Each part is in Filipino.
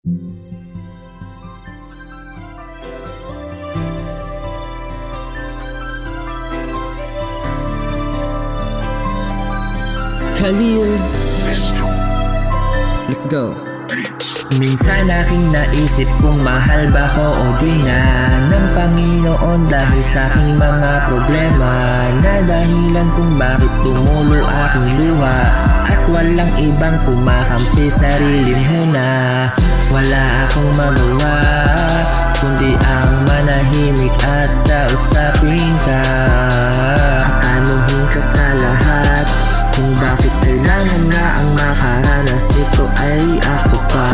Khalil, let's go. Minsan aking naisip kung mahal ba ko o di na ng Panginoon dahil sa aking mga problema na dahilan kung bakit tumulo aking luha at walang ibang kumakampi, sariling huna. Wala akong magawa kundi ang manahimik at kausapin ka at anuhin ka sa lahat kung bakit kailangan na ang makaranas nito ay ako pa.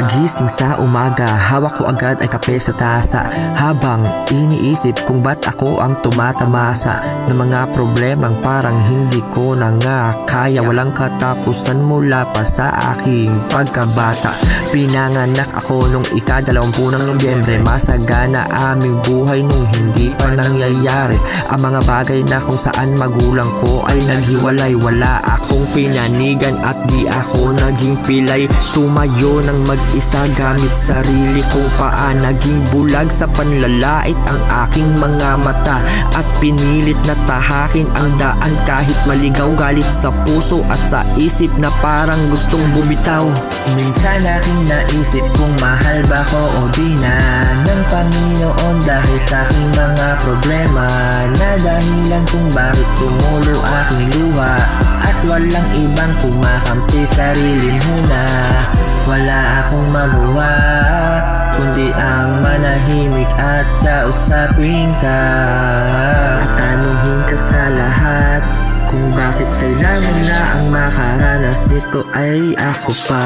Pagising sa umaga, hawak ko agad ay kape sa tasa habang iniisip kung ba't ako ang tumatamasa ng mga problemang parang hindi ko na nga kaya. Walang katapusan mula pa sa aking pagkabata. Pinanganak ako nung ika-20 ng Nobyembre. Masagana aming buhay nung hindi pa nangyayari ang mga bagay na kung saan magulang ko ay naghiwalay. Wala akong pinanigan at di ako naging pilay. Tumayo ng mag-isa gamit sarili kong paa. Naging bulag sa panlalait ang aking mga mata at pinilit na tahakin ang daan kahit maligaw. Galit sa puso at sa isip na parang gustong bumitaw. Minsan aking naisip kung mahal ba ko o di na ng Panginoon dahil sa aking mga problema na dahilan kung bakit tumulo aking luha at walang ibang kumakampi, sariling huna. Wala akong magawa kundi ang manahimik at kausapin ka at anuhin ka sa lahat kung bakit kailangan na ang makaranas nito ay ako pa.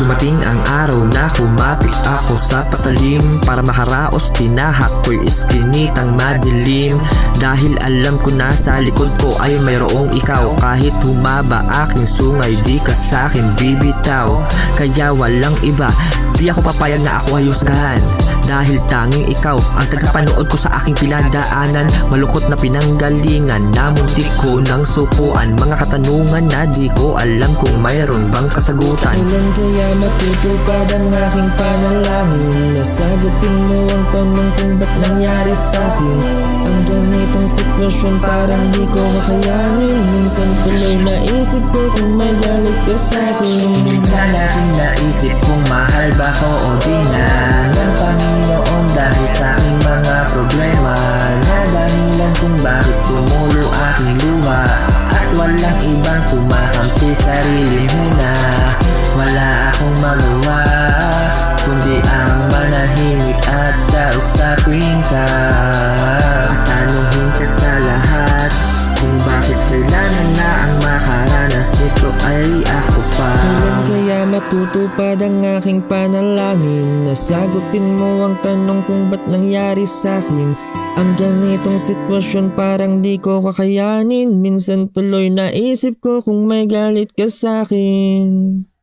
Dumating ang araw na kumapit ako sa patalim para makaraos. Tinahak ko'y iskinitang madilim dahil alam ko na sa likod ko ay mayroong ikaw. Kahit humaba aking sungay, di ka sa'kin bibitaw. Kaya walang iba, di ako papayag na ako ay husgahan dahil tanging ikaw ang tagapanood ko sa aking pinagdaanan. Malungkot na pinanggalingan na muntik ko ng sukuan. Mga katanungan na di ko alam kung mayroon bang kasagutan. Kailan kaya matutupad ang aking panalangin? Nasagutin mo ang tanong kung ba't nangyari sa'kin ang ganitong sitwasyon, parang di ko kakayanin. Minsan tuloy naisip ko kung may galit ka sa'kin. Minsan aking naisip kung mahal ba ko o di na ng Panginoon dahil sa aking mga problema na dahilan kung bakit tumulo aking luha at walang ibang kumakampi, sariling huna. Wala akong magawa kundi ang manahimik at kausapin ka at anuhin ka sa lahat kung bakit kailangan na ang makaranas nito ay ako pa. Kailan kaya matutupad ang aking panalangin? Nasagutin mo ang tanong kung ba't nangyari sa'kin ang ganitong sitwasyon, parang di ko kakayanin. Minsan tuloy naisip ko kung may galit ka sa'kin.